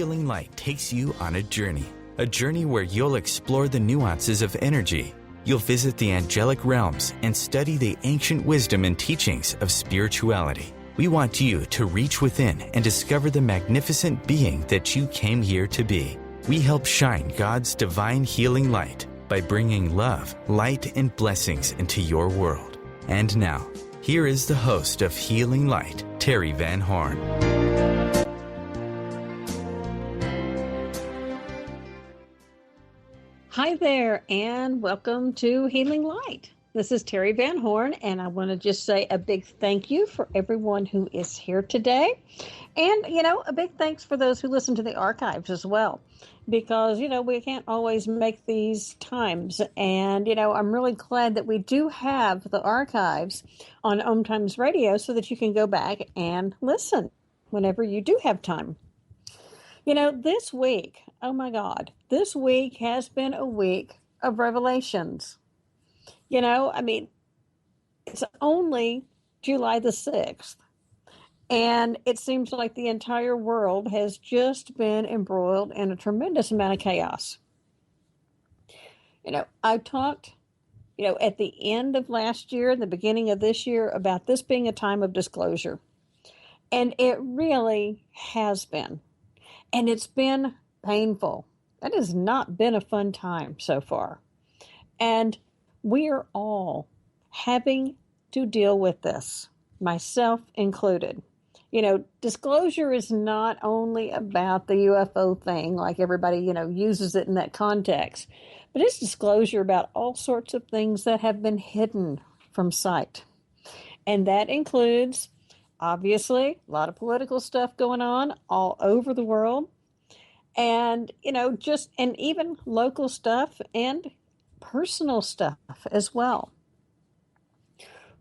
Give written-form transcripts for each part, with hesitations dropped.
Healing Light takes you on a journey where you'll explore the nuances of energy. You'll visit the angelic realms and study the ancient wisdom and teachings of spirituality. We want you to reach within and discover the magnificent being that you came here to be. We help shine God's divine healing light by bringing love, light, and blessings into your world. And now, here is the host of Healing Light, Terry Van Horn. Hi there, and welcome to Healing Light. This is Terry Van Horn, and I want to just say a big thank you for everyone who is here today. And, a big thanks for those who listen to the archives as well, because, we can't always make these times. And, I'm really glad that we do have the archives on OMTimes Radio so that you can go back and listen whenever you do have time. This week, oh my God, this week has been a week of revelations. It's only July the 6th, and it seems like the entire world has just been embroiled in a tremendous amount of chaos. I talked, at the end of last year and the beginning of this year about this being a time of disclosure, and it really has been. And it's been painful. That has not been a fun time so far. And we are all having to deal with this, myself included. Disclosure is not only about the UFO thing, like everybody, uses it in that context, but it's disclosure about all sorts of things that have been hidden from sight. And that includes, obviously, a lot of political stuff going on all over the world. And, and even local stuff and personal stuff as well.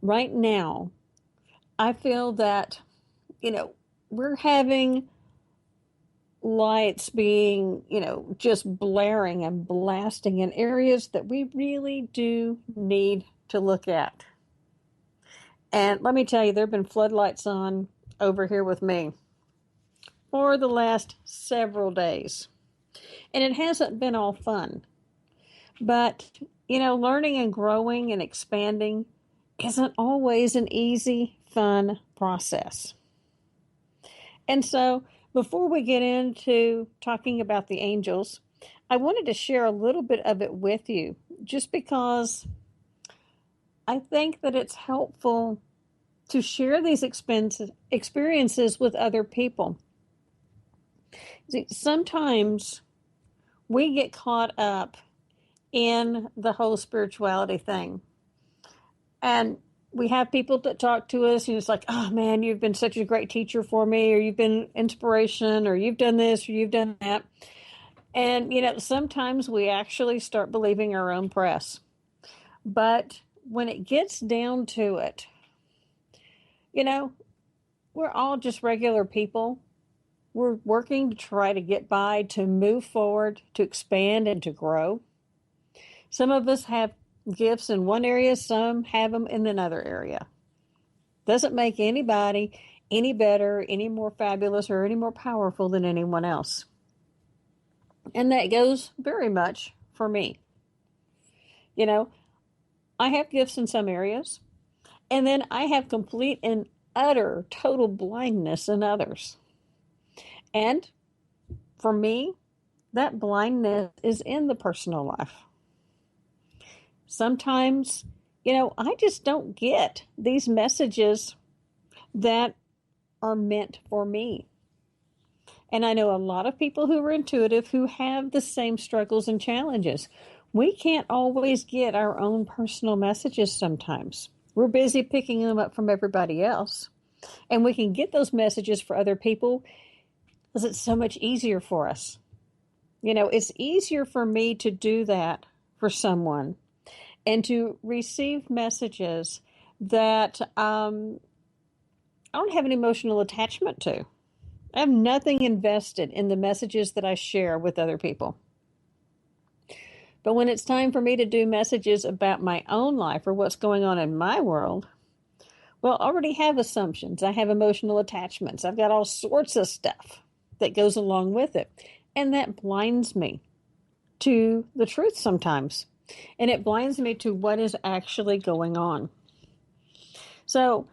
Right now, I feel that, we're having lights being, just blaring and blasting in areas that we really do need to look at. And let me tell you, there have been floodlights on over here with me for the last several days. And it hasn't been all fun. But, learning and growing and expanding isn't always an easy, fun process. And so, before we get into talking about the angels, I wanted to share a little bit of it with you, just because I think that it's helpful to share these experiences with other people. See, sometimes we get caught up in the whole spirituality thing. And we have people that talk to us and it's like, oh man, you've been such a great teacher for me, or you've been inspiration, or you've done this, or you've done that. And, sometimes we actually start believing our own press. But when it gets down to it, we're all just regular people. We're working to try to get by, to move forward, to expand, and to grow. Some of us have gifts in one area, some have them in another area. Doesn't make anybody any better, any more fabulous, or any more powerful than anyone else. And that goes very much for me. I have gifts in some areas, and then I have complete and utter total blindness in others. And for me, that blindness is in the personal life. Sometimes, I just don't get these messages that are meant for me. And I know a lot of people who are intuitive who have the same struggles and challenges. We can't always get our own personal messages sometimes. We're busy picking them up from everybody else. And we can get those messages for other people because it's so much easier for us. It's easier for me to do that for someone and to receive messages that I don't have an emotional attachment to. I have nothing invested in the messages that I share with other people. But when it's time for me to do messages about my own life or what's going on in my world, well, I already have assumptions. I have emotional attachments. I've got all sorts of stuff. that goes along with it. And that blinds me to the truth sometimes. And it blinds me to what is actually going on. So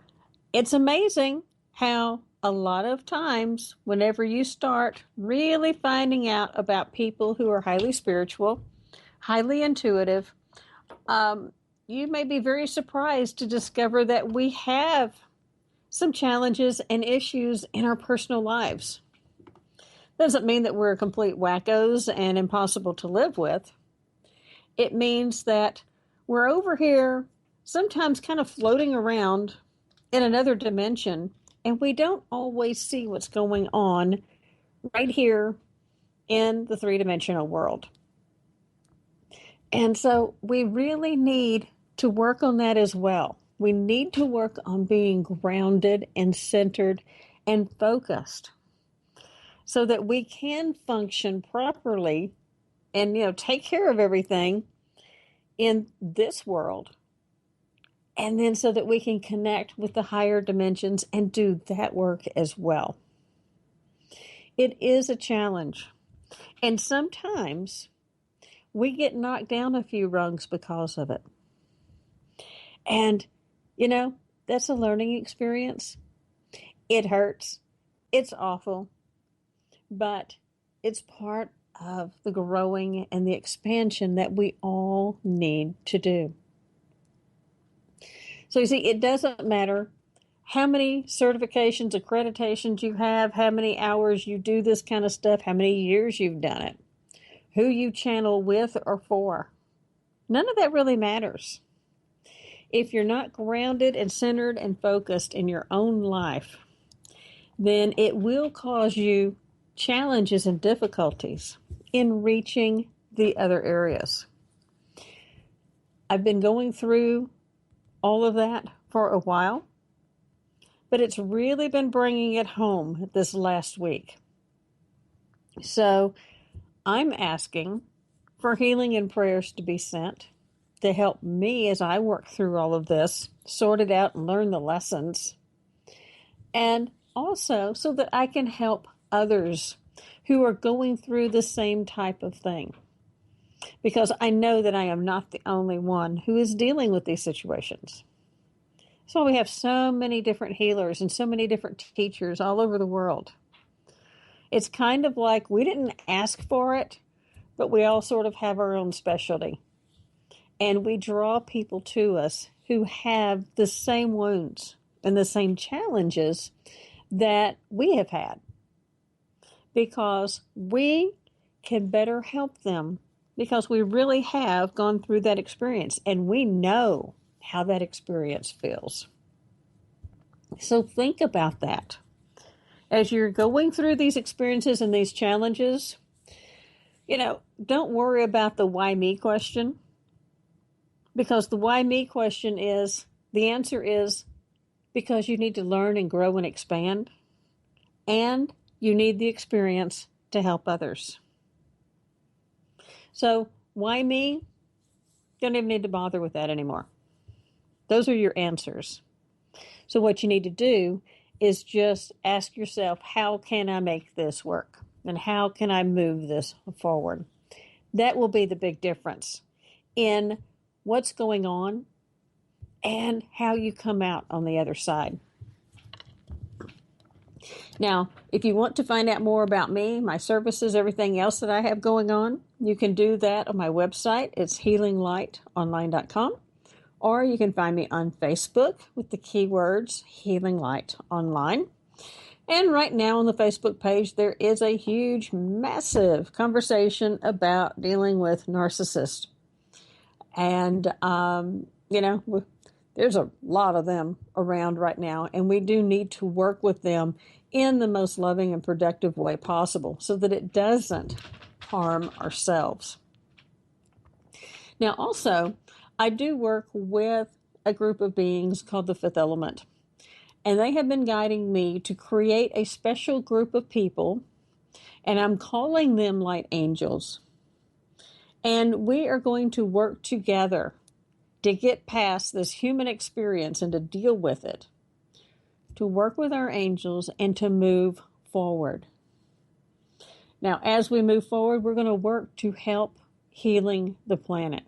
it's amazing how a lot of times, whenever you start really finding out about people who are highly spiritual, highly intuitive, you may be very surprised to discover that we have some challenges and issues in our personal lives. Doesn't mean that we're complete wackos and impossible to live with. It means that we're over here sometimes kind of floating around in another dimension, and we don't always see what's going on right here in the three-dimensional world. And so we really need to work on that as well. We need to work on being grounded and centered and focused so that we can function properly and, take care of everything in this world. And then so that we can connect with the higher dimensions and do that work as well. It is a challenge. And sometimes we get knocked down a few rungs because of it. And, that's a learning experience. It hurts. It's awful. But it's part of the growing and the expansion that we all need to do. So you see, it doesn't matter how many certifications, accreditations you have, how many hours you do this kind of stuff, how many years you've done it, who you channel with or for. None of that really matters. If you're not grounded and centered and focused in your own life, then it will cause you challenges and difficulties in reaching the other areas. I've been going through all of that for a while, but it's really been bringing it home this last week. So I'm asking for healing and prayers to be sent to help me as I work through all of this, sort it out and learn the lessons, and also so that I can help others who are going through the same type of thing. Because I know that I am not the only one who is dealing with these situations. So we have so many different healers and so many different teachers all over the world. It's kind of like we didn't ask for it, but we all sort of have our own specialty. And we draw people to us who have the same wounds and the same challenges that we have had. Because we can better help them because we really have gone through that experience and we know how that experience feels. So think about that. As you're going through these experiences and these challenges, don't worry about the why me question, because the why me question is, the answer is because you need to learn and grow and expand, and you need the experience to help others. So why me? Don't even need to bother with that anymore. Those are your answers. So what you need to do is just ask yourself, how can I make this work? And how can I move this forward? That will be the big difference in what's going on and how you come out on the other side. Now, if you want to find out more about me, my services, everything else that I have going on, you can do that on my website. It's healinglightonline.com. Or you can find me on Facebook with the keywords Healing Light Online. And right now on the Facebook page, there is a huge, massive conversation about dealing with narcissists. And, there's a lot of them around right now, and we do need to work with them in the most loving and productive way possible so that it doesn't harm ourselves. Now, also, I do work with a group of beings called the Fifth Element, and they have been guiding me to create a special group of people, and I'm calling them Light Angels. And we are going to work together to get past this human experience and to deal with it, to work with our angels and to move forward. Now, as we move forward, we're going to work to help healing the planet.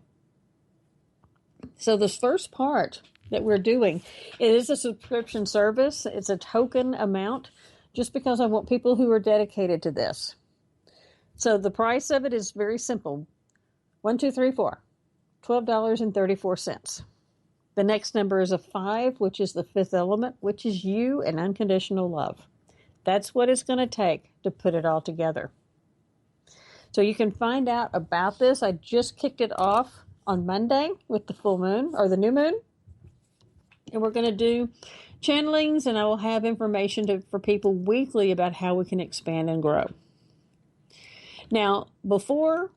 So this first part that we're doing, it is a subscription service. It's a token amount just because I want people who are dedicated to this. So the price of it is very simple. 1, 2, 3, 4. $12.34. The next number is a 5, which is the fifth element, which is you and unconditional love. That's what it's going to take to put it all together. So you can find out about this. I just kicked it off on Monday with the full moon or the new moon. And we're going to do channelings, and I will have information for people weekly about how we can expand and grow. Now, before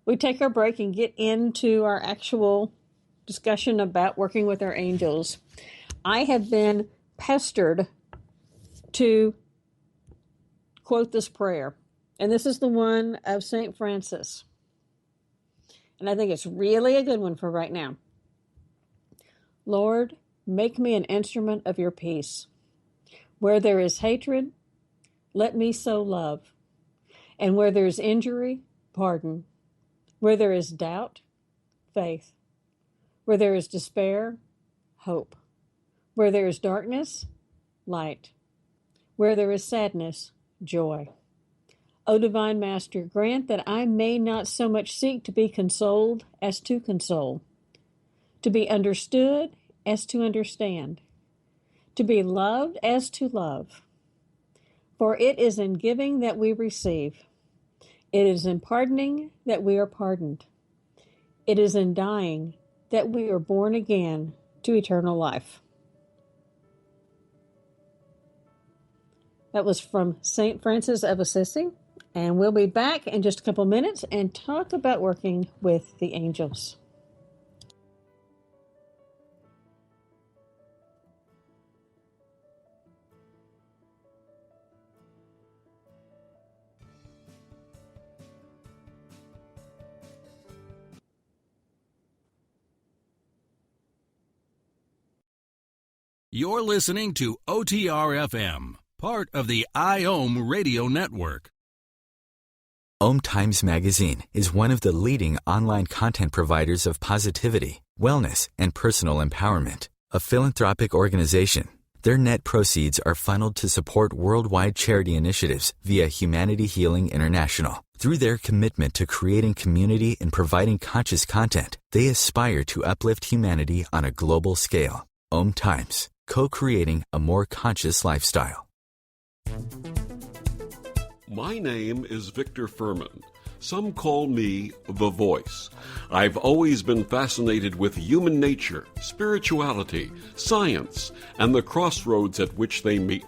we take our break and get into our actual discussion about working with our angels, I have been pestered to quote this prayer. And this is the one of St. Francis. And I think it's really a good one for right now. Lord, make me an instrument of your peace. Where there is hatred, let me sow love. And where there is injury, pardon. Where there is doubt, faith. Where there is despair, hope. Where there is darkness, light. Where there is sadness, joy. O Divine Master, grant that I may not so much seek to be consoled as to console, to be understood as to understand, to be loved as to love. For it is in giving that we receive. It is in pardoning that we are pardoned. It is in dying that we are born again to eternal life. That was from St. Francis of Assisi. And we'll be back in just a couple minutes and talk about working with the angels. You're listening to OTR-FM, part of the IOM radio network. OMTimes magazine is one of the leading online content providers of positivity, wellness, and personal empowerment. A philanthropic organization, their net proceeds are funneled to support worldwide charity initiatives via Humanity Healing International. Through their commitment to creating community and providing conscious content, they aspire to uplift humanity on a global scale. OMTimes, co-creating a more conscious lifestyle. My name is Victor Furman. Some call me The Voice. I've always been fascinated with human nature, spirituality, science, and the crossroads at which they meet.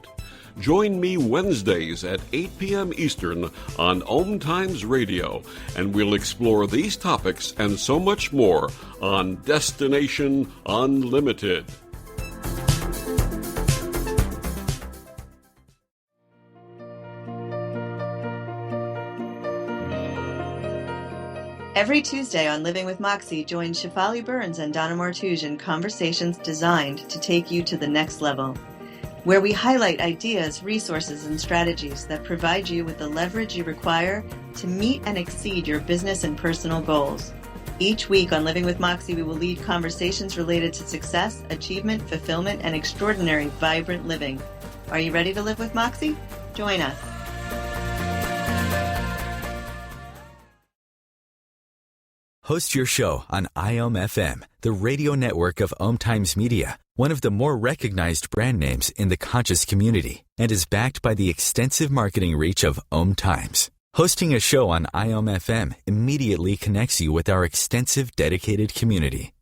Join me Wednesdays at 8 p.m. Eastern on OMTimes Radio, and we'll explore these topics and so much more on Destination Unlimited. Every Tuesday on Living with Moxie, join Shefali Burns and Donna Martouge in conversations designed to take you to the next level, where we highlight ideas, resources, and strategies that provide you with the leverage you require to meet and exceed your business and personal goals. Each week on Living with Moxie, we will lead conversations related to success, achievement, fulfillment, and extraordinary, vibrant living. Are you ready to live with Moxie? Join us. Host your show on IOM FM, the radio network of OMTimes Media, one of the more recognized brand names in the conscious community, and is backed by the extensive marketing reach of OMTimes. Hosting a show on IOM FM immediately connects you with our extensive dedicated community.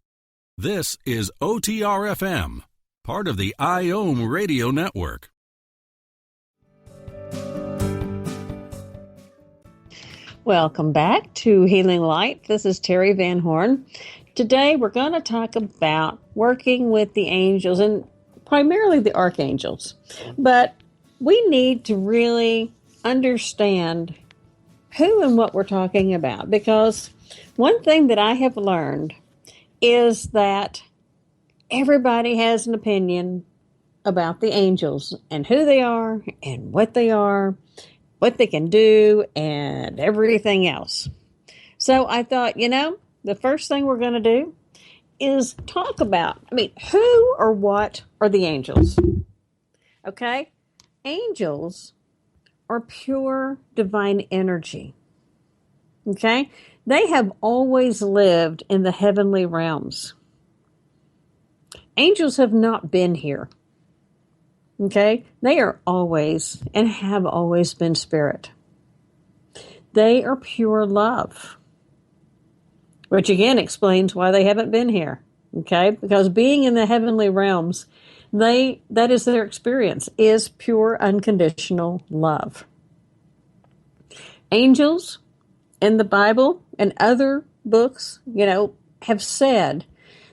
This is OTR-FM, part of the IOM radio network. Welcome back to Healing Light. This is Terry Van Horn. Today we're going to talk about working with the angels and primarily the archangels. But we need to really understand who and what we're talking about, because one thing that I have learned is that everybody has an opinion about the angels and who they are and what they are. what they can do and everything else. So I thought, the first thing we're going to do is talk about, who or what are the angels? Okay? Angels are pure divine energy. Okay? They have always lived in the heavenly realms. Angels have not been here. Okay? They are always and have always been spirit. They are pure love, which again explains why they haven't been here. Okay? Because being in the heavenly realms, that is their experience, is pure unconditional love. Angels in the Bible and other books, have said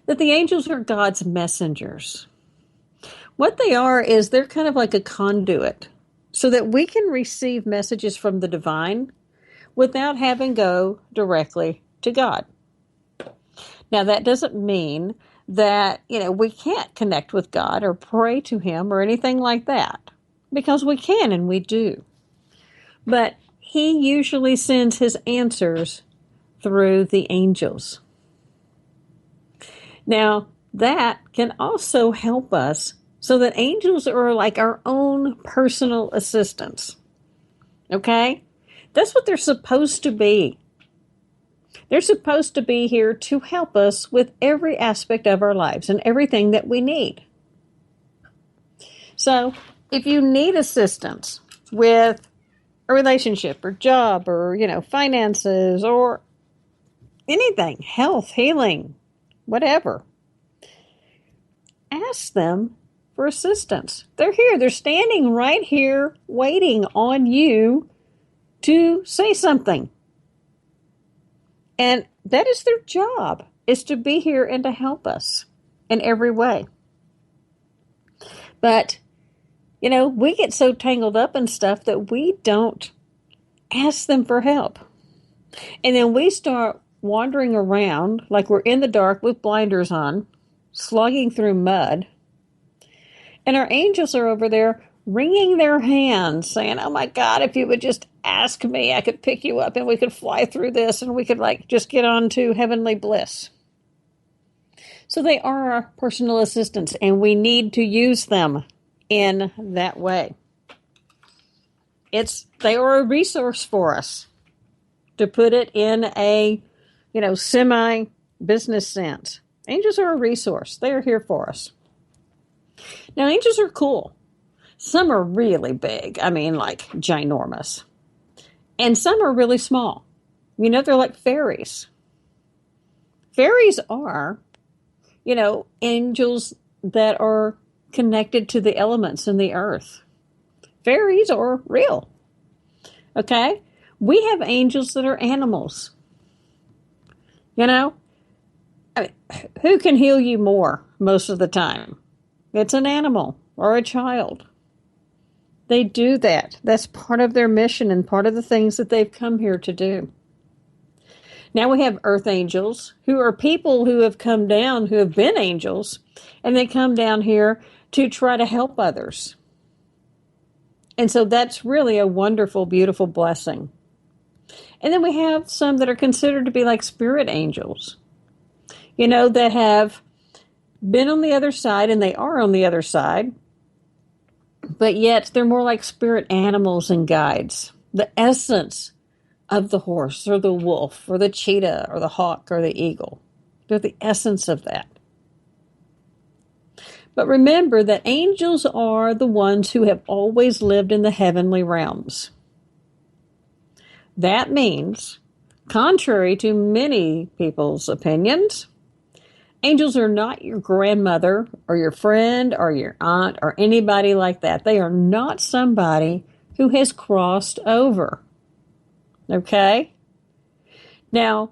that the angels are God's messengers. What they are is they're kind of like a conduit so that we can receive messages from the divine without having to go directly to God. Now, that doesn't mean that, we can't connect with God or pray to him or anything like that, because we can and we do. But he usually sends his answers through the angels. Now, that can also help us so that angels are like our own personal assistants. Okay? That's what they're supposed to be. They're supposed to be here to help us with every aspect of our lives and everything that we need. So, if you need assistance with a relationship or job or, finances or anything, health, healing, whatever, ask them for assistance. They're here. They're standing right here waiting on you to say something. And that is their job, is to be here and to help us in every way. But, we get so tangled up in stuff that we don't ask them for help. And then we start wandering around like we're in the dark with blinders on, slogging through mud. And our angels are over there wringing their hands, saying, oh my God, if you would just ask me, I could pick you up and we could fly through this and we could just get on to heavenly bliss. So they are our personal assistants and we need to use them in that way. They are a resource for us, to put it in a, semi-business sense. Angels are a resource. They are here for us. Now, angels are cool. Some are really big. Like ginormous. And some are really small. They're like fairies. Fairies are, angels that are connected to the elements in the earth. Fairies are real. Okay? We have angels that are animals. Who can heal you more most of the time? It's an animal or a child. They do that. That's part of their mission and part of the things that they've come here to do. Now we have earth angels, who are people who have come down, who have been angels, and they come down here to try to help others. And so that's really a wonderful, beautiful blessing. And then we have some that are considered to be like spirit angels, that have been on the other side, and they are on the other side, but yet they're more like spirit animals and guides. The essence of the horse or the wolf or the cheetah or the hawk or the eagle. They're the essence of that. But remember that angels are the ones who have always lived in the heavenly realms. That means, contrary to many people's opinions, angels are not your grandmother or your friend or your aunt or anybody like that. They are not somebody who has crossed over. Okay? Now,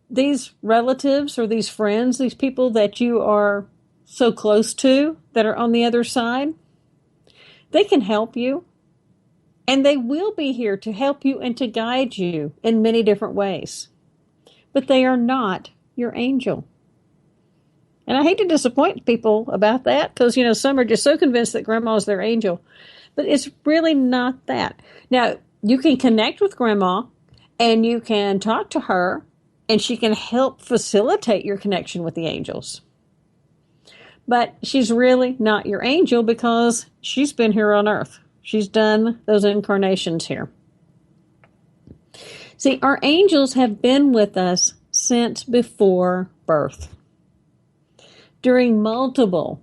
these relatives or these friends, these people that you are so close to that are on the other side, they can help you. And they will be here to help you and to guide you in many different ways. But they are not your angel. And I hate to disappoint people about that because, some are just so convinced that grandma's their angel. But it's really not that. Now, you can connect with Grandma and you can talk to her, and she can help facilitate your connection with the angels. But she's really not your angel because she's been here on earth. She's done those incarnations here. See, our angels have been with us since before birth, during multiple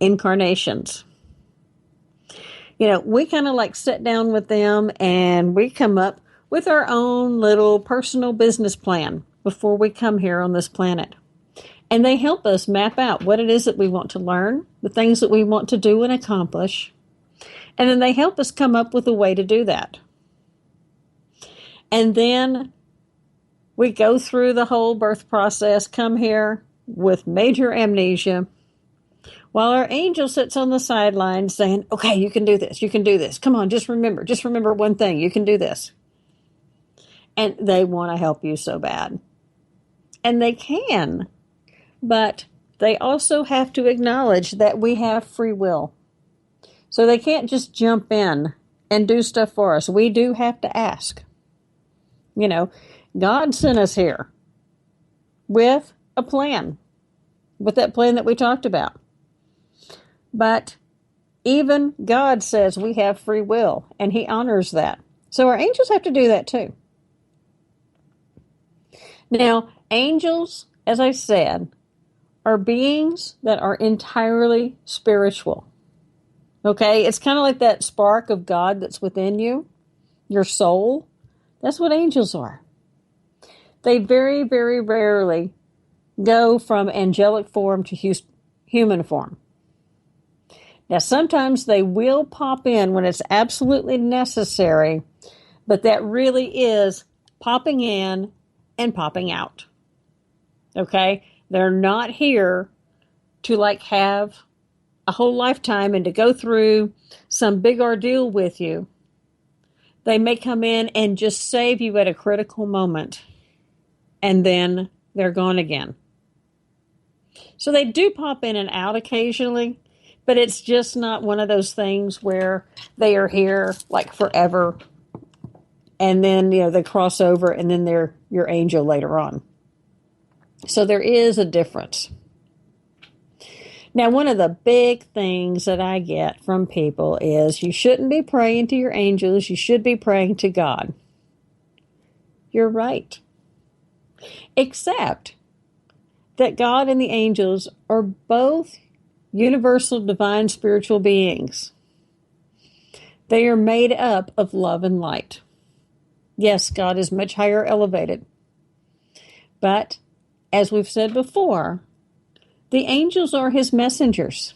incarnations. We kind of like sit down with them and we come up with our own little personal business plan before we come here on this planet. And they help us map out what it is that we want to learn, the things that we want to do and accomplish. And then they help us come up with a way to do that. And then we go through the whole birth process, come here with major amnesia, while our angel sits on the sidelines saying, okay, you can do this, you can do this. Come on, just remember one thing, you can do this. And they want to help you so bad. And they can, but they also have to acknowledge that we have free will. So they can't just jump in and do stuff for us. We do have to ask. God sent us here with a plan, with that plan that we talked about. But even God says we have free will, and he honors that. So our angels have to do that too. Now, angels, as I said, are beings that are entirely spiritual. Okay? It's kind of like that spark of God that's within you, your soul. That's what angels are. They very, very rarely go from angelic form to human form. Now, sometimes they will pop in when it's absolutely necessary, but that really is popping in and popping out. Okay? They're not here to have a whole lifetime and to go through some big ordeal with you. They may come in and just save you at a critical moment, and then they're gone again. So they do pop in and out occasionally, but it's just not one of those things where they are here forever, and then they cross over, and then they're your angel later on. So there is a difference. Now, one of the big things that I get from people is you shouldn't be praying to your angels. You should be praying to God. You're right. Except that God and the angels are both universal divine spiritual beings. They are made up of love and light. Yes, God is much higher elevated. But, as we've said before, the angels are his messengers.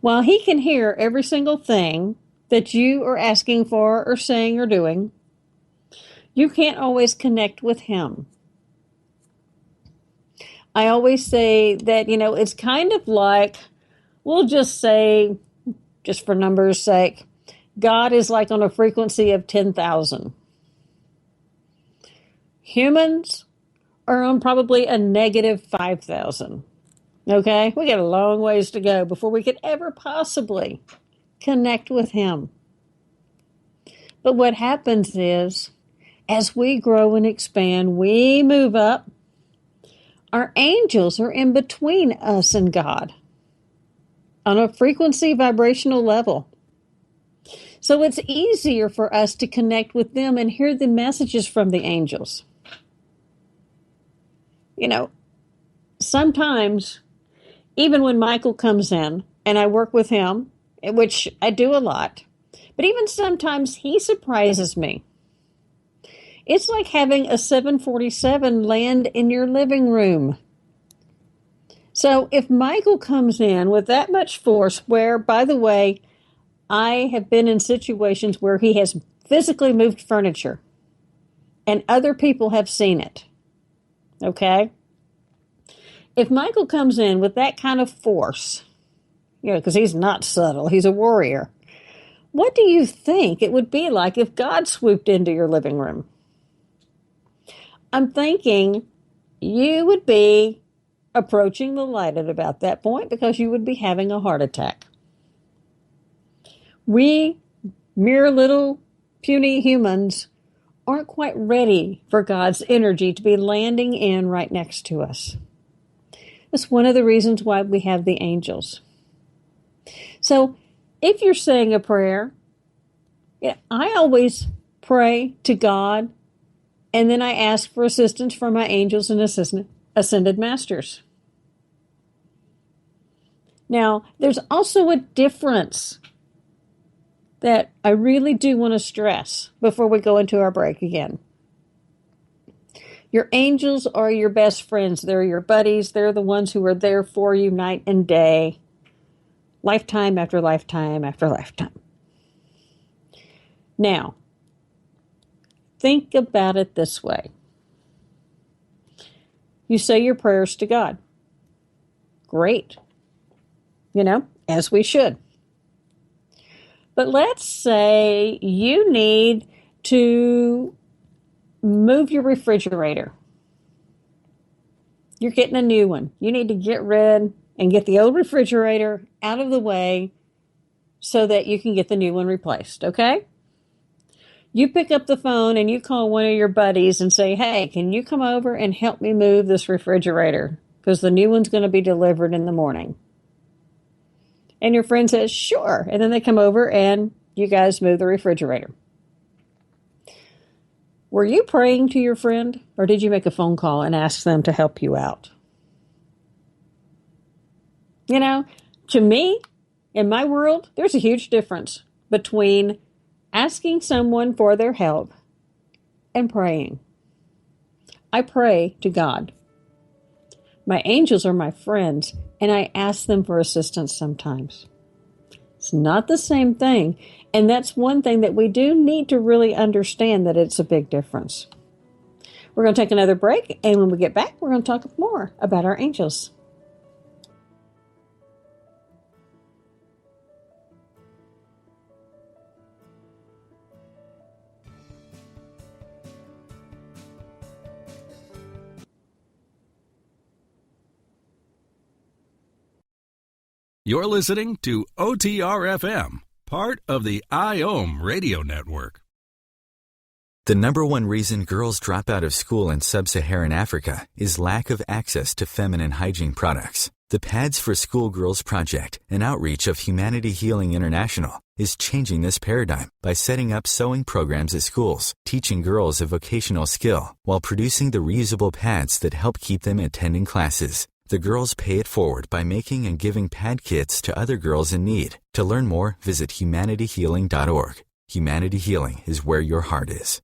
While he can hear every single thing that you are asking for or saying or doing, you can't always connect with him. I always say that, it's kind of like, we'll just say, just for numbers' sake, God is on a frequency of 10,000. Humans are on probably a negative 5,000. Okay? We got a long ways to go before we could ever possibly connect with him. But what happens is, as we grow and expand, we move up. Our angels are in between us and God on a frequency vibrational level. So it's easier for us to connect with them and hear the messages from the angels. Sometimes, even when Michael comes in and I work with him, which I do a lot, but even sometimes he surprises me. It's like having a 747 land in your living room. So if Michael comes in with that much force, where, by the way, I have been in situations where he has physically moved furniture and other people have seen it. Okay? If Michael comes in with that kind of force, because he's not subtle, he's a warrior, what do you think it would be like if God swooped into your living room? I'm thinking you would be approaching the light at about that point because you would be having a heart attack. We mere little puny humans aren't quite ready for God's energy to be landing in right next to us. That's one of the reasons why we have the angels. So if you're saying a prayer, I always pray to God, and then I ask for assistance from my angels and ascended masters. Now, there's also a difference that I really do want to stress before we go into our break again. Your angels are your best friends. They're your buddies. They're the ones who are there for you night and day, lifetime after lifetime after lifetime. Now, think about it this way. You say your prayers to God. Great. As we should. But let's say you need to move your refrigerator. You're getting a new one. You need to get rid and get the old refrigerator out of the way so that you can get the new one replaced, okay? You pick up the phone and you call one of your buddies and say, hey, can you come over and help me move this refrigerator? Because the new one's going to be delivered in the morning. And your friend says, sure. And then they come over and you guys move the refrigerator. Were you praying to your friend, or did you make a phone call and ask them to help you out? To me, in my world, there's a huge difference between asking someone for their help and praying. I pray to God. My angels are my friends, and I ask them for assistance sometimes. It's not the same thing, and that's one thing that we do need to really understand, that it's a big difference. We're going to take another break, and when we get back, we're going to talk more about our angels. You're listening to OTR-FM, part of the IOM radio network. The number one reason girls drop out of school in sub-Saharan Africa is lack of access to feminine hygiene products. The Pads for Schoolgirls Project, an outreach of Humanity Healing International, is changing this paradigm by setting up sewing programs at schools, teaching girls a vocational skill, while producing the reusable pads that help keep them attending classes. The girls pay it forward by making and giving pad kits to other girls in need. To learn more, visit humanityhealing.org. Humanity Healing is where your heart is.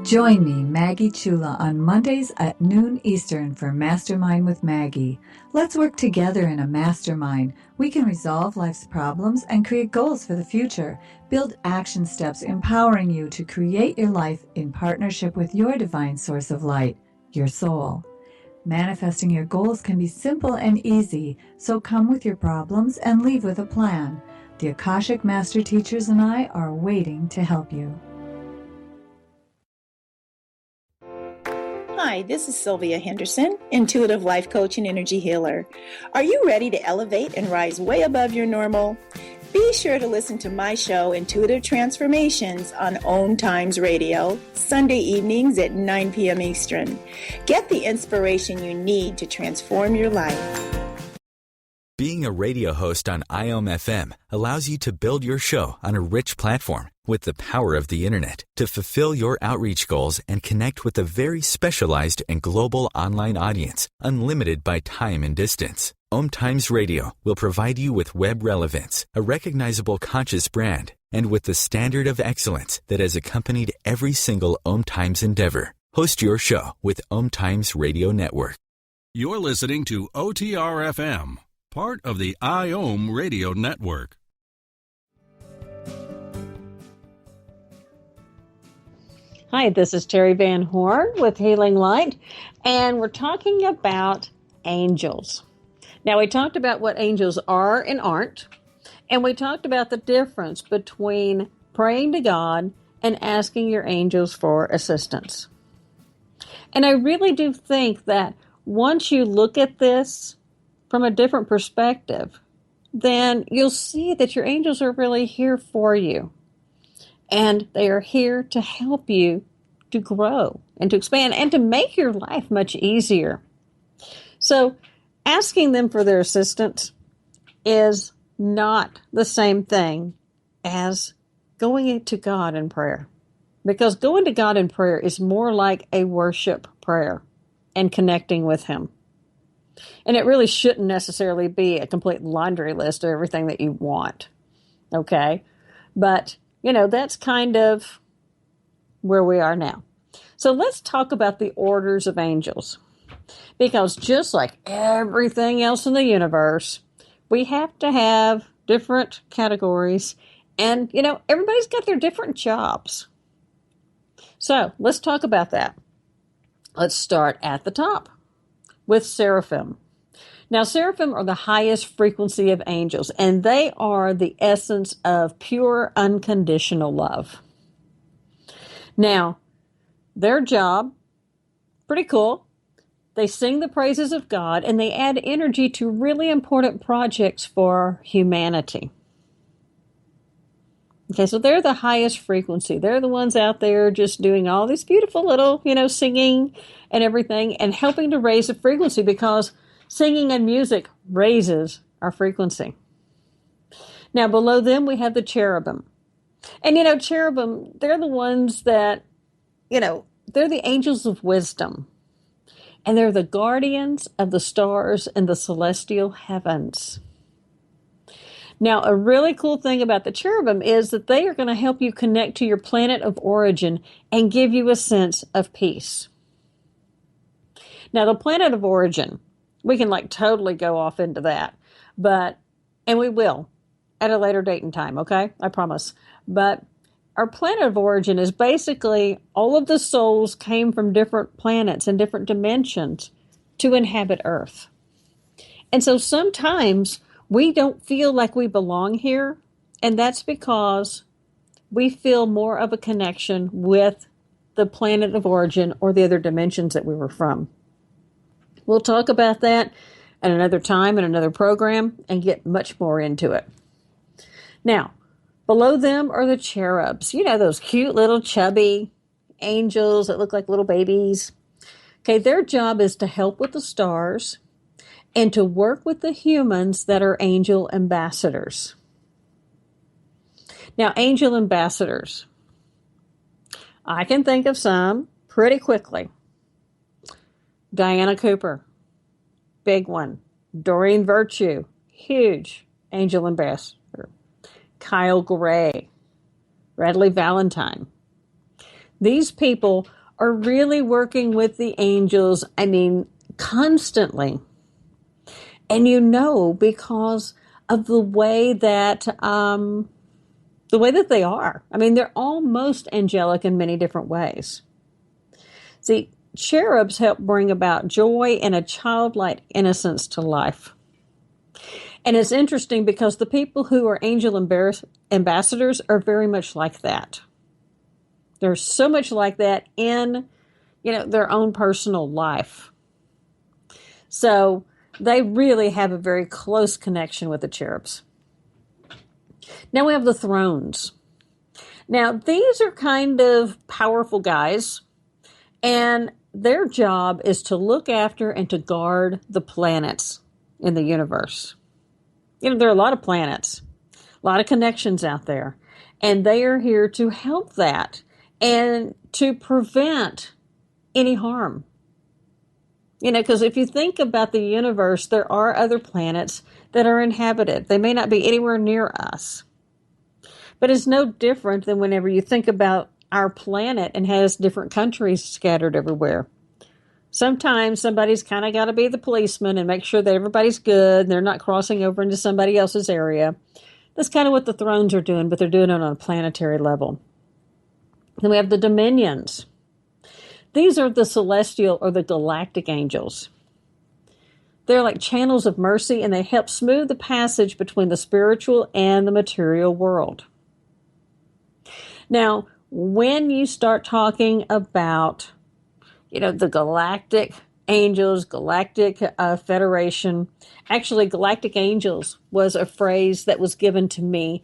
Join me, Maggie Chula, on Mondays at noon Eastern for Mastermind with Maggie. Let's work together in a mastermind. We can resolve life's problems and create goals for the future. Build action steps empowering you to create your life in partnership with your divine source of light, your soul. Manifesting your goals can be simple and easy, so come with your problems and leave with a plan. The Akashic Master Teachers and I are waiting to help you. Hi, this is Sylvia Henderson, intuitive life coach and energy healer. Are you ready to elevate and rise way above your normal? Be sure to listen to my show, Intuitive Transformations, on OMTimes Radio, Sunday evenings at 9 p.m. Eastern. Get the inspiration you need to transform your life. Being a radio host on IOM FM allows you to build your show on a rich platform with the power of the internet to fulfill your outreach goals and connect with a very specialized and global online audience, unlimited by time and distance. OMTimes Radio will provide you with web relevance, a recognizable conscious brand, and with the standard of excellence that has accompanied every single OMTimes endeavor. Host your show with OMTimes Radio Network. You're listening to OTR-FM, part of the IOM radio network. Hi, this is Terry Van Horn with Healing Light, and we're talking about angels. Now, we talked about what angels are and aren't, and we talked about the difference between praying to God and asking your angels for assistance. And I really do think that once you look at this from a different perspective, then you'll see that your angels are really here for you. And they are here to help you to grow and to expand and to make your life much easier. So asking them for their assistance is not the same thing as going to God in prayer. Because going to God in prayer is more like a worship prayer and connecting with Him. And it really shouldn't necessarily be a complete laundry list of everything that you want. Okay? But, that's kind of where we are now. So let's talk about the orders of angels. Because just like everything else in the universe, we have to have different categories. And, everybody's got their different jobs. So let's talk about that. Let's start at the top with seraphim. Now, seraphim are the highest frequency of angels, and they are the essence of pure, unconditional love. Now, their job, pretty cool. They sing the praises of God, and they add energy to really important projects for humanity. Okay, so they're the highest frequency. They're the ones out there just doing all these beautiful little, singing and everything and helping to raise the frequency because singing and music raises our frequency. Now, below them, we have the cherubim. And, cherubim, they're the ones that, they're the angels of wisdom. And they're the guardians of the stars in the celestial heavens. Now, a really cool thing about the cherubim is that they are going to help you connect to your planet of origin and give you a sense of peace. Now, the planet of origin, we can totally go off into that, and we will at a later date and time, okay? I promise. But our planet of origin is basically all of the souls came from different planets and different dimensions to inhabit Earth. And so sometimes we don't feel like we belong here, and that's because we feel more of a connection with the planet of origin or the other dimensions that we were from. We'll talk about that at another time in another program and get much more into it. Now, below them are the cherubs. Those cute little chubby angels that look like little babies. Okay, their job is to help with the stars and to work with the humans that are angel ambassadors. Now, angel ambassadors, I can think of some pretty quickly. Diana Cooper, big one. Doreen Virtue, huge angel ambassador. Kyle Gray, Bradley Valentine. These people are really working with the angels, constantly. And because of the way that they are. They're almost angelic in many different ways. See, cherubs help bring about joy and a childlike innocence to life. And it's interesting because the people who are angel ambassadors are very much like that. They're so much like that in, their own personal life. So they really have a very close connection with the cherubs. Now we have the thrones. Now these are kind of powerful guys, and their job is to look after and to guard the planets in the universe. There are a lot of planets, a lot of connections out there, and they are here to help that and to prevent any harm. Because if you think about the universe, there are other planets that are inhabited. They may not be anywhere near us. But it's no different than whenever you think about our planet and has different countries scattered everywhere. Sometimes somebody's kind of got to be the policeman and make sure that everybody's good and they're not crossing over into somebody else's area. That's kind of what the thrones are doing, but they're doing it on a planetary level. Then we have the dominions. These are the celestial or the galactic angels. They're like channels of mercy, and they help smooth the passage between the spiritual and the material world. Now, when you start talking about, the galactic Angels, Galactic Federation. Actually, Galactic Angels was a phrase that was given to me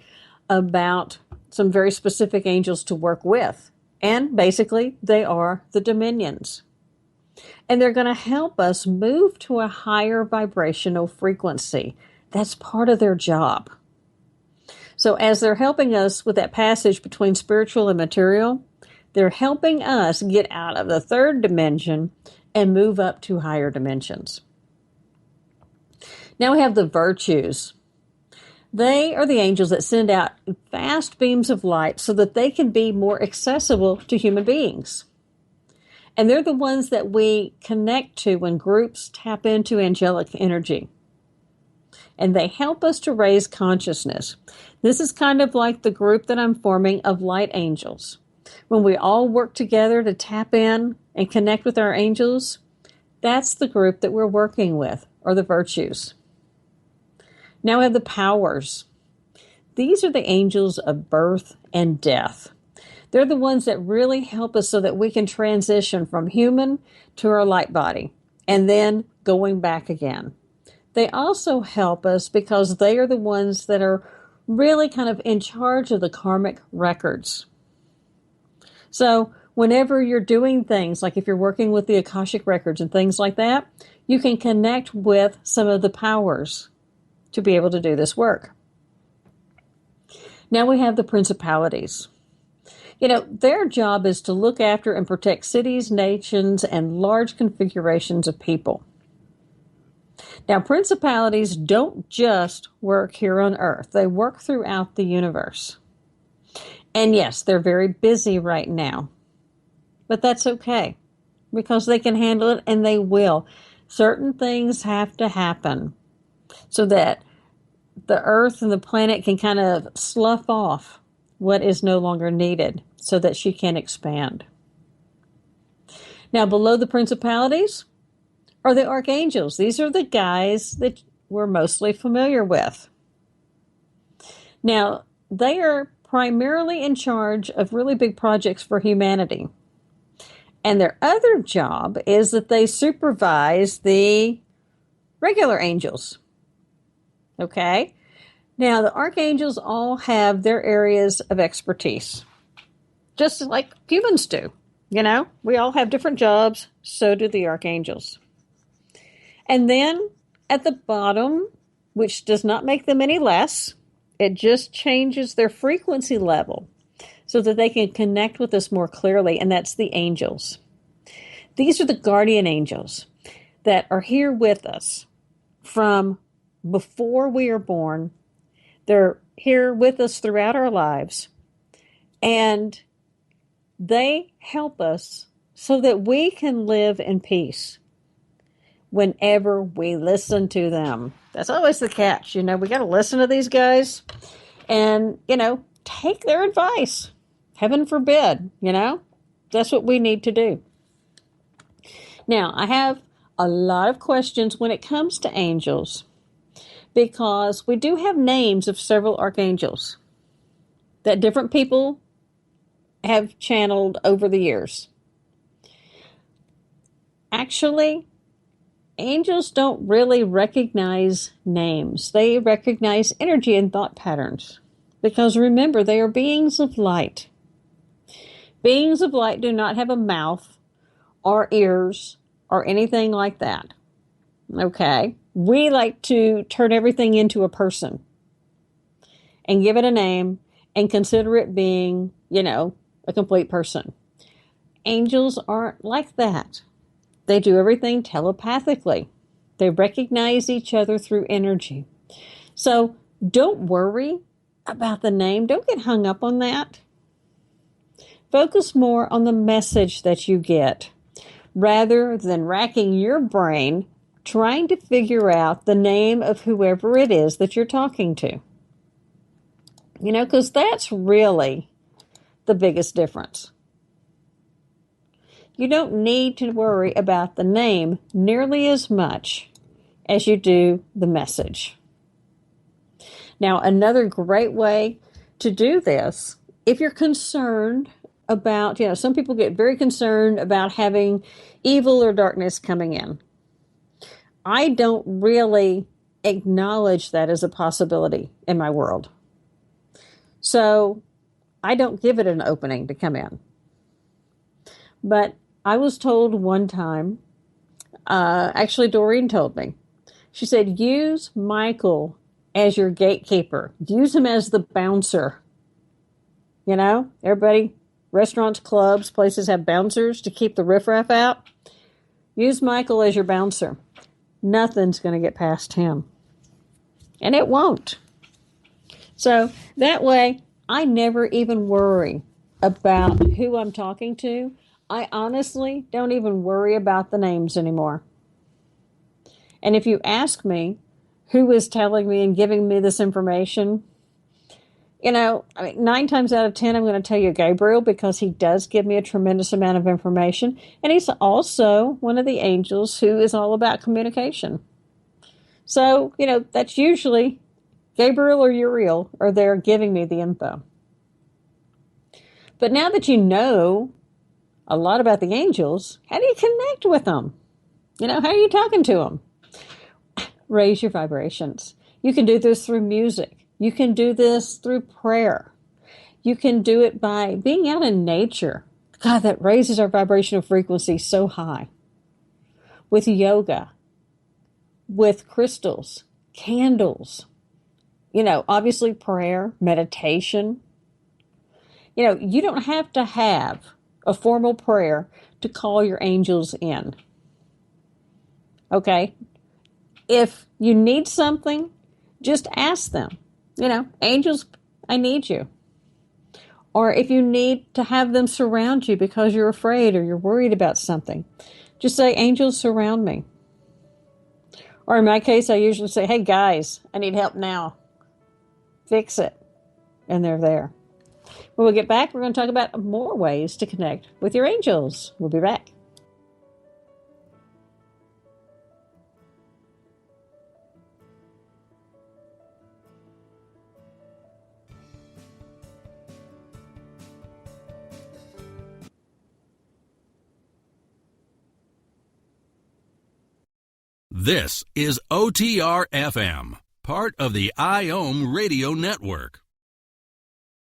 about some very specific angels to work with. And basically, they are the dominions. And they're going to help us move to a higher vibrational frequency. That's part of their job. So as they're helping us with that passage between spiritual and material, they're helping us get out of the third dimension and move up to higher dimensions. Now we have the virtues. They are the angels that send out vast beams of light so that they can be more accessible to human beings. And they're the ones that we connect to when groups tap into angelic energy. And they help us to raise consciousness. This is kind of like the group that I'm forming of light angels. When we all work together to tap in and connect with our angels, that's the group that we're working with, or the virtues. Now we have the powers. These are the angels of birth and death. They're the ones that really help us so that we can transition from human to our light body and then going back again. They also help us because they are the ones that are really kind of in charge of the karmic records. So whenever you're doing things, like if you're working with the Akashic records and things like that, you can connect with some of the powers to be able to do this work. Now we have the principalities. Their job is to look after and protect cities, nations, and large configurations of people. Now, principalities don't just work here on Earth. They work throughout the universe. And yes, they're very busy right now. But that's okay, because they can handle it, and they will. Certain things have to happen so that the Earth and the planet can kind of slough off what is no longer needed so that she can expand. Now, below the principalities are the archangels. These are the guys that we're mostly familiar with. Now, they are primarily in charge of really big projects for humanity. And their other job is that they supervise the regular angels. Okay? Now, the archangels all have their areas of expertise, just like humans do. We all have different jobs, so do the archangels. And then at the bottom, which does not make them any less, it just changes their frequency level so that they can connect with us more clearly, and that's the angels. These are the guardian angels that are here with us from before we are born. They're here with us throughout our lives, and they help us so that we can live in peace whenever we listen to them. That's always the catch. We got to listen to these guys and, take their advice. Heaven forbid, that's what we need to do. Now, I have a lot of questions when it comes to angels, because we do have names of several archangels that different people have channeled over the years. Actually, angels don't really recognize names. They recognize energy and thought patterns, because remember, they are beings of light. Beings of light do not have a mouth or ears or anything like that. Okay? We like to turn everything into a person and give it a name and consider it being, a complete person. Angels aren't like that. They do everything telepathically. They recognize each other through energy. So don't worry about the name. Don't get hung up on that. Focus more on the message that you get, rather than racking your brain trying to figure out the name of whoever it is that you're talking to. Because that's really the biggest difference. You don't need to worry about the name nearly as much as you do the message. Now, another great way to do this, if you're concerned about, some people get very concerned about having evil or darkness coming in. I don't really acknowledge that as a possibility in my world. So I don't give it an opening to come in. But I was told one time, actually Doreen told me, she said, use Michael as your gatekeeper. Use him as the bouncer. Everybody, restaurants, clubs, places have bouncers to keep the riffraff out. Use Michael as your bouncer. Nothing's going to get past him. And it won't. So that way, I never even worry about who I'm talking to. I honestly don't even worry about the names anymore. And if you ask me who is telling me and giving me this information, 9 times out of 10, I'm going to tell you Gabriel, because he does give me a tremendous amount of information. And he's also one of the angels who is all about communication. So, that's usually Gabriel or Uriel are there giving me the info. But now that you know a lot about the angels, how do you connect with them? How are you talking to them? Raise your vibrations. You can do this through music. You can do this through prayer. You can do it by being out in nature. God, that raises our vibrational frequency so high. With yoga, with crystals, candles, obviously prayer, meditation. You don't have to have a formal prayer to call your angels in. Okay? If you need something, just ask them. Angels, I need you. Or if you need to have them surround you because you're afraid or you're worried about something, just say, angels, surround me. Or in my case, I usually say, hey, guys, I need help now. Fix it. And they're there. When we get back, we're going to talk about more ways to connect with your angels. We'll be back. This is OTR FM, part of the IOM radio network.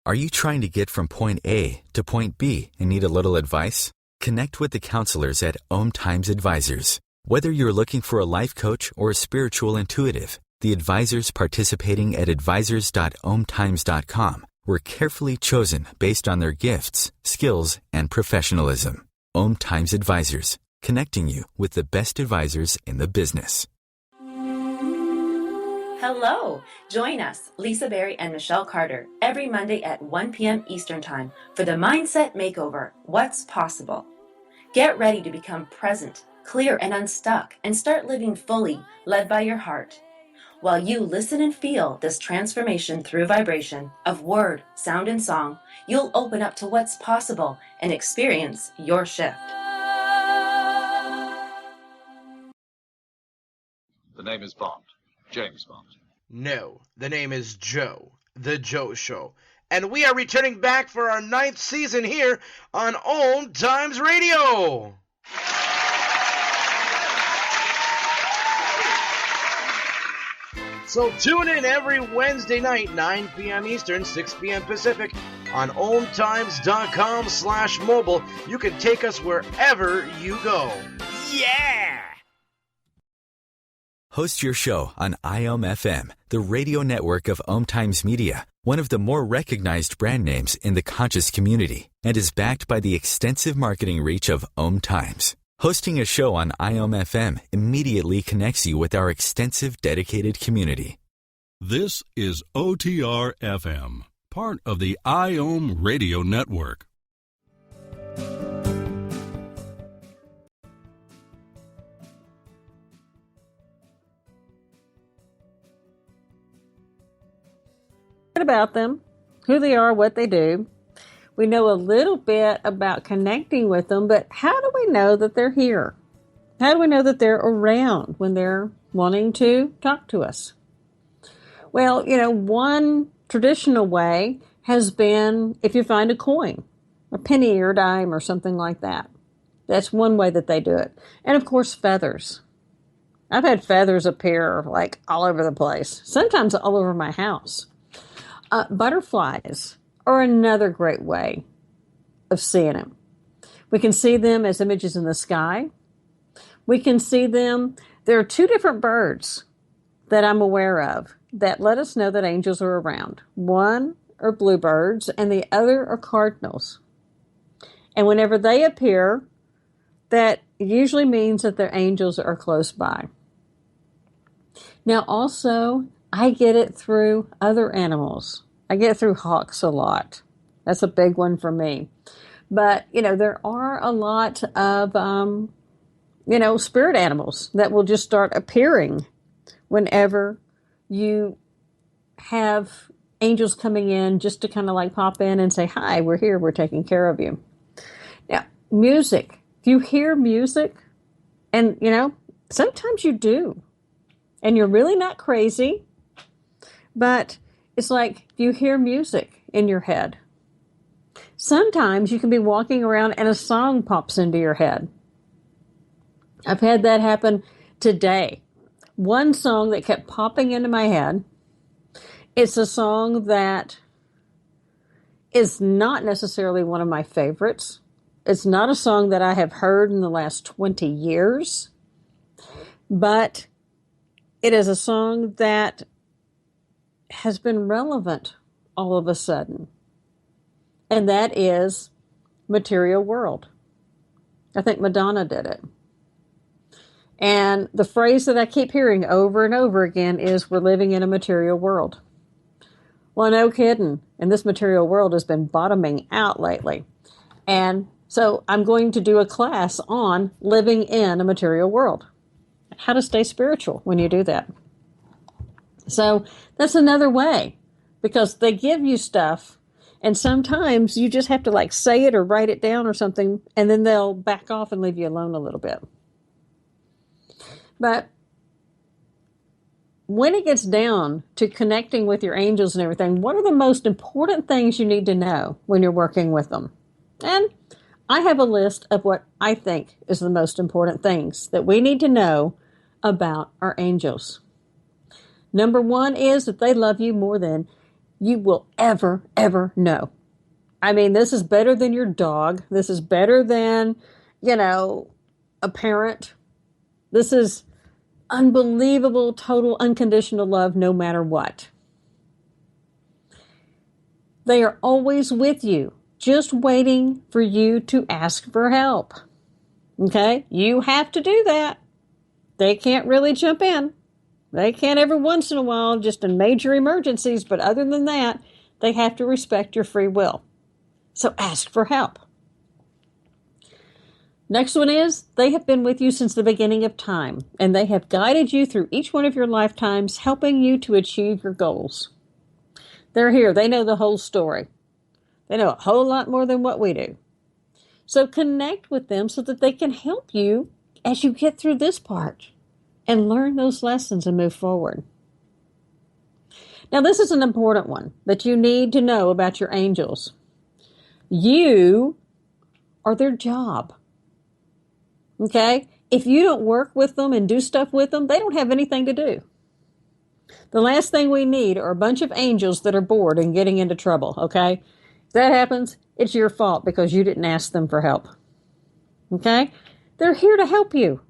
Are you trying to get from point A to point B and need a little advice? Connect with the counselors at OMTimes Advisors. Whether you're looking for a life coach or a spiritual intuitive, the advisors participating at advisors.omtimes.com were carefully chosen based on their gifts, skills, and professionalism. OMTimes Advisors, connecting you with the best advisors in the business. Hello! Join us, Lisa Berry and Michelle Carter, every Monday at 1 p.m. Eastern Time for the Mindset Makeover, What's Possible. Get ready to become present, clear, and unstuck, and start living fully, led by your heart. While you listen and feel this transformation through vibration of word, sound, and song, you'll open up to what's possible and experience your shift. The name is Bond. James Bond. No, the name is Joe, The Joe Show. And we are returning back for our 9th season here on OMTimes Radio. So tune in every Wednesday night, 9 p.m. Eastern, 6 p.m. Pacific, on OMTimes.com/mobile. You can take us wherever you go. Yeah! Host your show on IOM FM, the radio network of OMTimes Media, one of the more recognized brand names in the conscious community, and is backed by the extensive marketing reach of OMTimes. Hosting a show on IOM FM immediately connects you with our extensive dedicated community. This is OTR FM, part of the IOM radio network. About them, who they are, what they do. We know a little bit about connecting with them, but how do we know that they're here? How do we know that they're around when they're wanting to talk to us? Well, one traditional way has been if you find a coin. a penny or dime or something like that. That's one way that they do it. And of course, feathers. I've had feathers appear like all over the place, sometimes all over my house. Butterflies are another great way of seeing them. We can see them as images in the sky. We can see them. There are two different birds that I'm aware of that let us know that angels are around. One are bluebirds and the other are cardinals. And whenever they appear, that usually means that their angels are close by. Now also, I get it through other animals. I get it through hawks a lot. That's a big one for me. But, there are a lot of, spirit animals that will just start appearing whenever you have angels coming in just to kind of like pop in and say, hi, we're here, we're taking care of you. Now, music. If you hear music, and, sometimes you do, and you're really not crazy, but it's like you hear music in your head. Sometimes you can be walking around and a song pops into your head. I've had that happen today. One song that kept popping into my head. It's a song that is not necessarily one of my favorites. It's not a song that I have heard in the last 20 years. But it is a song that has been relevant all of a sudden. And that is Material World. I think Madonna did it. And the phrase that I keep hearing over and over again is, we're living in a material world. Well, no kidding. And this material world has been bottoming out lately. And so I'm going to do a class on living in a material world. How to stay spiritual when you do that. So that's another way, because they give you stuff. And sometimes you just have to like say it or write it down or something, and then they'll back off and leave you alone a little bit. But when it gets down to connecting with your angels and everything, what are the most important things you need to know when you're working with them? And I have a list of what I think is the most important things that we need to know about our angels. Number one is that they love you more than you will ever know. I mean, this is better than your dog. This is better than, a parent. This is unbelievable, total, unconditional love no matter what. They are always with you, just waiting for you to ask for help. Okay? You have to do that. They can't really jump in. They can every once in a while, just in major emergencies, but other than that, they have to respect your free will. So ask for help. Next one is, they have been with you since the beginning of time, and they have guided you through each one of your lifetimes, helping you to achieve your goals. They're here. They know the whole story. They know a whole lot more than what we do. So connect with them so that they can help you as you get through this part and learn those lessons and move forward. Now, this is an important one that you need to know about your angels. You are their job. Okay? If you don't work with them and do stuff with them, they don't have anything to do. The last thing we need are a bunch of angels that are bored and getting into trouble, okay? If that happens, it's your fault because you didn't ask them for help. Okay? They're here to help you.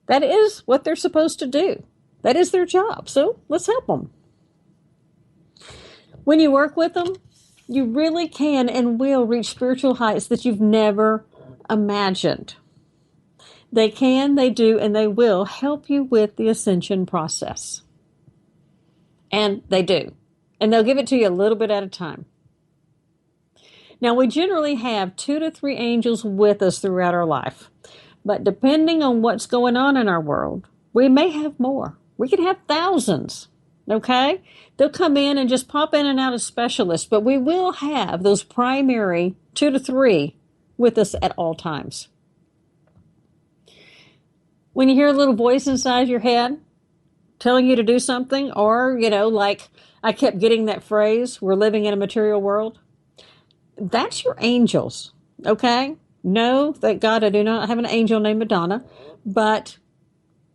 That is what they're supposed to do. That is their job. So let's help them. When you work with them, you really can and will reach spiritual heights that you've never imagined. They can, they do, and they will help you with the ascension process. And they do. And they'll give it to you a little bit at a time. Now, we generally have 2 to 3 angels with us throughout our life. But depending on what's going on in our world, we may have more. We could have thousands, okay? They'll come in and just pop in and out as specialists, but we will have those primary 2 to 3 with us at all times. When you hear a little voice inside your head telling you to do something, or, like I kept getting that phrase, we're living in a material world, That's your angels, okay? No, thank God I do not have an angel named Madonna, but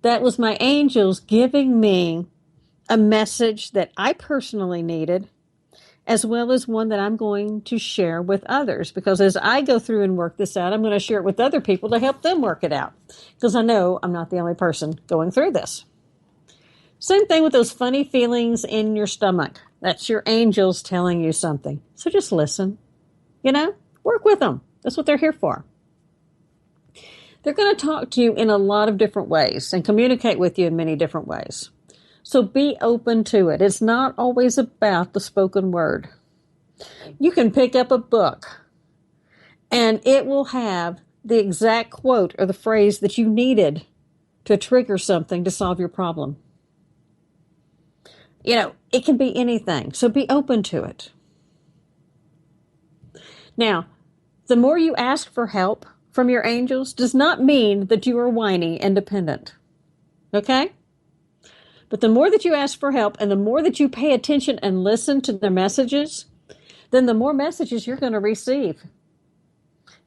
that was my angels giving me a message that I personally needed, as well as one that I'm going to share with others. Because as I go through and work this out, I'm going to share it with other people to help them work it out. Because I know I'm not the only person going through this. Same thing with those funny feelings in your stomach. That's your angels telling you something. So just listen. Work with them. That's what they're here for. They're going to talk to you in a lot of different ways and communicate with you in many different ways. So be open to it. It's not always about the spoken word. You can pick up a book and it will have the exact quote or the phrase that you needed to trigger something to solve your problem. It can be anything. So be open to it. Now, the more you ask for help from your angels does not mean that you are whiny and dependent. Okay? But the more that you ask for help and the more that you pay attention and listen to their messages, then the more messages you're going to receive.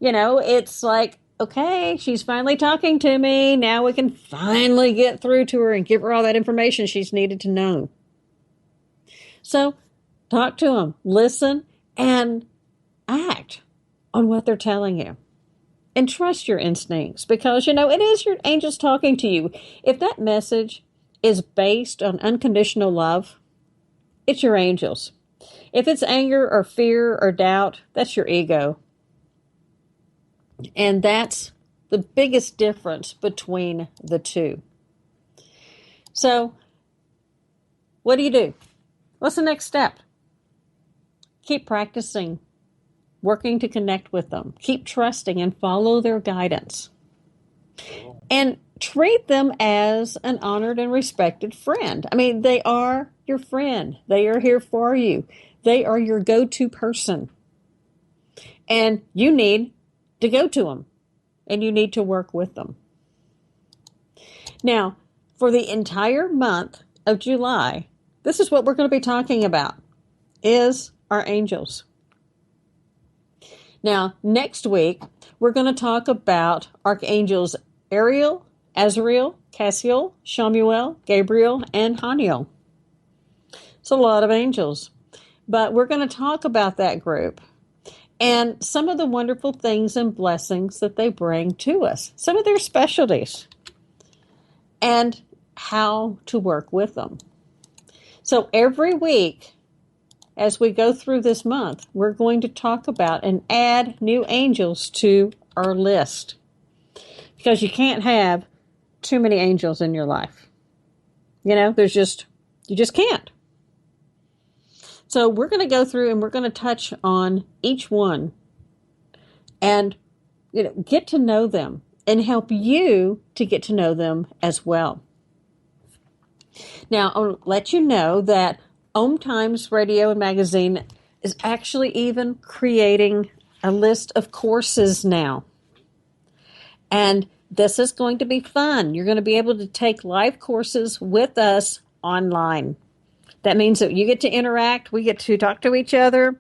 It's like, okay, she's finally talking to me. Now we can finally get through to her and give her all that information she's needed to know. So talk to them, listen, and act on what they're telling you. And trust your instincts because, it is your angels talking to you. If that message is based on unconditional love, it's your angels. If it's anger or fear or doubt, that's your ego. And that's the biggest difference between the two. So, what do? What's the next step? Keep practicing, working to connect with them. Keep trusting and follow their guidance. And treat them as an honored and respected friend. I mean, they are your friend. They are here for you. They are your go-to person. And you need to go to them. And you need to work with them. Now, for the entire month of July, this is what we're going to be talking about, is our angels. Now, next week, we're going to talk about Archangels Ariel, Azrael, Cassiel, Shamuel, Gabriel, and Haniel. It's a lot of angels. But we're going to talk about that group and some of the wonderful things and blessings that they bring to us, some of their specialties, and how to work with them. So every week, as we go through this month, we're going to talk about and add new angels to our list. Because you can't have too many angels in your life. You just can't. So we're going to go through and we're going to touch on each one and get to know them and help you to get to know them as well. Now, I'll let you know that OMTimes Radio and Magazine is actually even creating a list of courses now. And this is going to be fun. You're going to be able to take live courses with us online. That means that you get to interact. We get to talk to each other.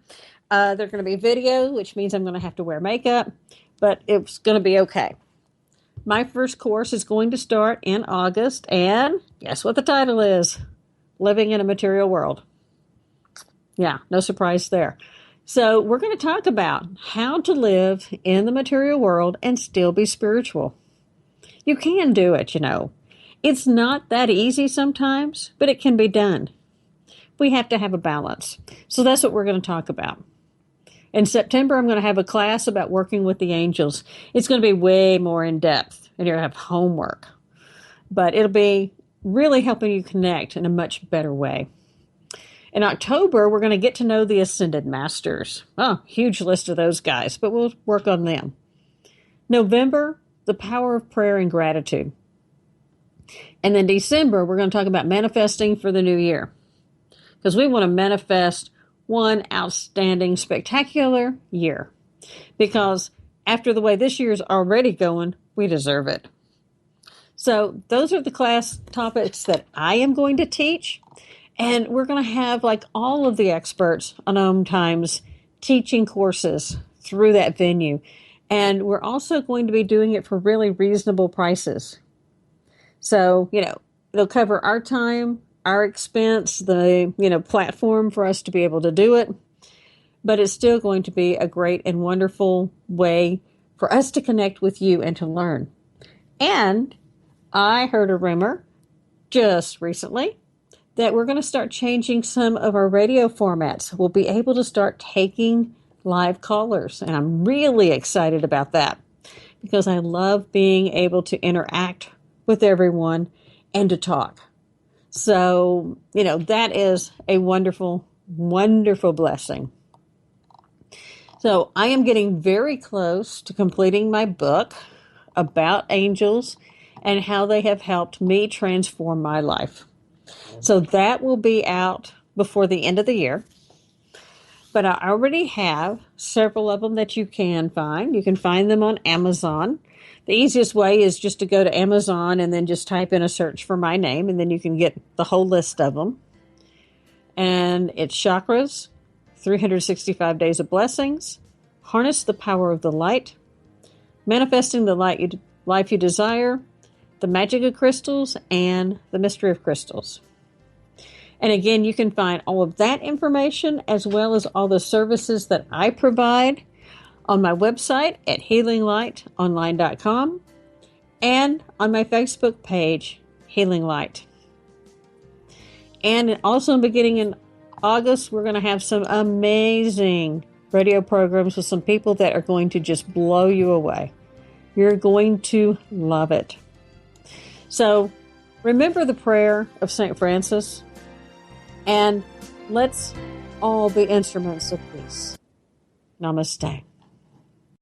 They're going to be video, which means I'm going to have to wear makeup, but it's going to be okay. My first course is going to start in August, and guess what the title is? Living in a Material World. Yeah, no surprise there. So we're going to talk about how to live in the material world and still be spiritual. You can do it, It's not that easy sometimes, but it can be done. We have to have a balance. So that's what we're going to talk about. In September, I'm going to have a class about working with the angels. It's going to be way more in depth, and you're going to have homework. But it'll be really helping you connect in a much better way. In October, we're going to get to know the Ascended Masters. Oh, huge list of those guys, but we'll work on them. November, the power of prayer and gratitude. And then December, we're going to talk about manifesting for the new year. Because we want to manifest one outstanding, spectacular year. Because after the way this year is already going, we deserve it. So those are the class topics that I am going to teach. And we're going to have all of the experts on OMTimes teaching courses through that venue. And we're also going to be doing it for really reasonable prices. So, it'll cover our time, our expense, the, platform for us to be able to do it. But it's still going to be a great and wonderful way for us to connect with you and to learn. And I heard a rumor just recently that we're going to start changing some of our radio formats. We'll be able to start taking live callers. And I'm really excited about that because I love being able to interact with everyone and to talk. So, that is a wonderful, wonderful blessing. So I am getting very close to completing my book about angels and how they have helped me transform my life. So that will be out before the end of the year. But I already have several of them that you can find. You can find them on Amazon. The easiest way is just to go to Amazon and then just type in a search for my name, and then you can get the whole list of them. And it's Chakras, 365 Days of Blessings, Harness the Power of the Light, Manifesting the Life You Desire, The Magic of Crystals, and The Mystery of Crystals. And again, you can find all of that information as well as all the services that I provide on my website at healinglightonline.com and on my Facebook page, Healing Light. And also beginning in August, we're going to have some amazing radio programs with some people that are going to just blow you away. You're going to love it. So remember the prayer of St. Francis, and let's all be instruments of peace. Namaste.